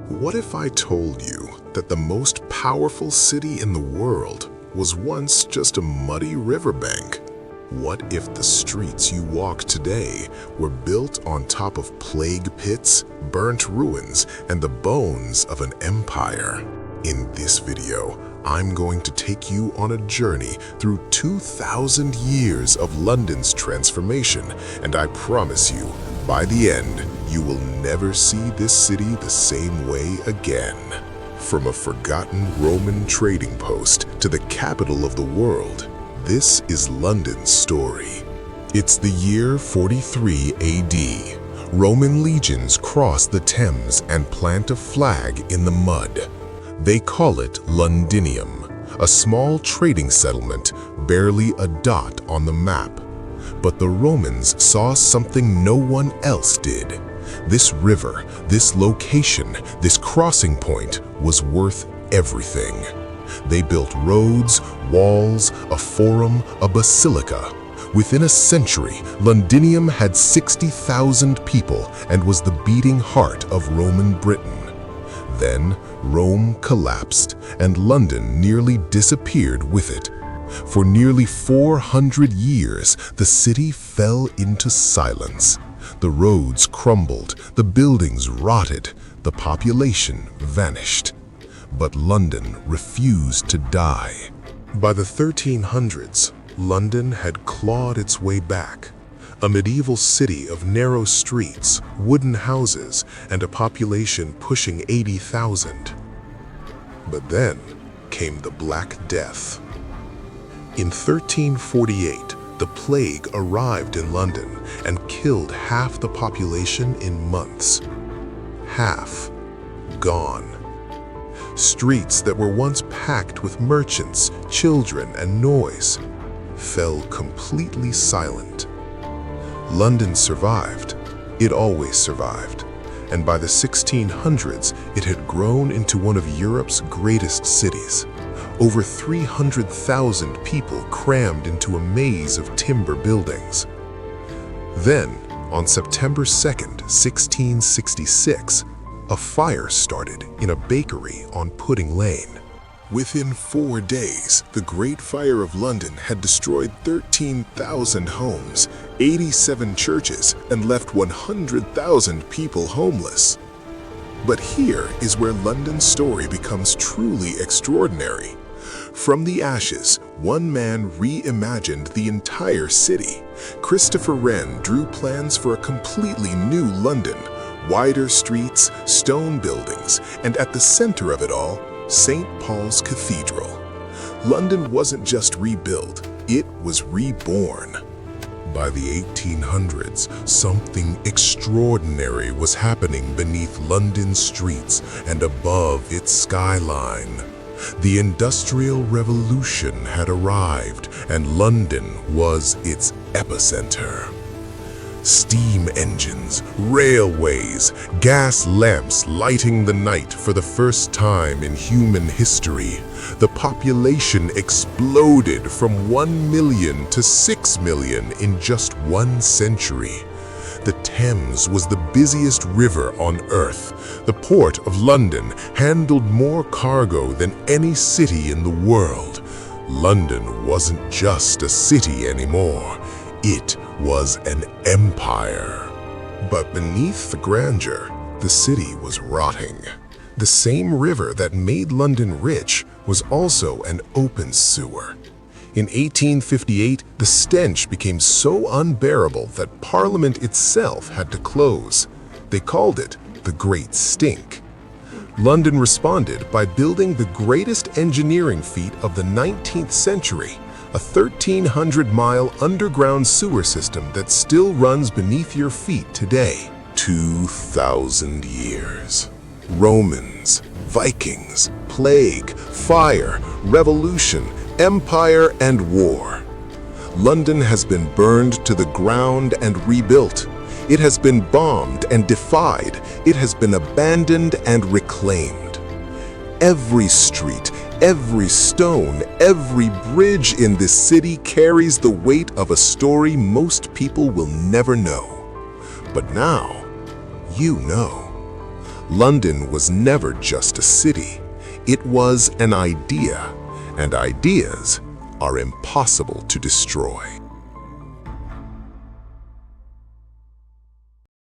What if I told you that the most powerful city in the world was once just a muddy riverbank? What if the streets you walk today were built on top of plague pits, burnt ruins, and the bones of an empire? In this video, I'm going to take you on a journey through 2,000 years of London's transformation, and I promise you, by the end, you will never see this city the same way again. From a forgotten Roman trading post to the capital of the world, this is London's story. It's the year 43 AD. Roman legions cross the Thames and plant a flag in the mud. They call it Londinium, a small trading settlement, barely a dot on the map. But the Romans saw something no one else did. This river, this location, this crossing point was worth everything. They built roads, walls, a forum, a basilica. Within a century, Londinium had 60,000 people and was the beating heart of Roman Britain. Then, Rome collapsed, and London nearly disappeared with it. For nearly 400 years, the city fell into silence. The roads crumbled, the buildings rotted, the population vanished. But London refused to die. By the 1300s, London had clawed its way back. A medieval city of narrow streets, wooden houses, and a population pushing 80,000. But then came the Black Death. In 1348, the plague arrived in London and killed half the population in months. Half gone. Streets that were once packed with merchants, children, and noise fell completely silent. London survived. It always survived. And by the 1600s, it had grown into one of Europe's greatest cities. Over 300,000 people crammed into a maze of timber buildings. Then, on September 2nd, 1666, a fire started in a bakery on Pudding Lane. Within 4 days, the Great Fire of London had destroyed 13,000 homes, 87 churches, and left 100,000 people homeless. But here is where London's story becomes truly extraordinary. From the ashes, one man reimagined the entire city. Christopher Wren drew plans for a completely new London, wider streets, stone buildings, and at the center of it all, St. Paul's Cathedral. London wasn't just rebuilt, it was reborn. By the 1800s, something extraordinary was happening beneath London's streets and above its skyline. The Industrial Revolution had arrived, and London was its epicenter. Steam engines, railways, gas lamps lighting the night for the first time in human history. The population exploded from 1 million to 6 million in just 1 century. The Thames was the busiest river on Earth. The port of London handled more cargo than any city in the world. London wasn't just a city anymore. It was an empire. But beneath the grandeur, the city was rotting. The same river that made London rich was also an open sewer. In 1858, the stench became so unbearable that Parliament itself had to close. They called it the Great Stink. London responded by building the greatest engineering feat of the 19th century, a 1,300-mile underground sewer system that still runs beneath your feet today. 2,000 years. Romans, Vikings, plague, fire, revolution, empire, and war. London has been burned to the ground and rebuilt. It has been bombed and defied. It has been abandoned and reclaimed. Every street, every stone, every bridge in this city carries the weight of a story most people will never know. But now, you know. London was never just a city. It was an idea, and ideas are impossible to destroy.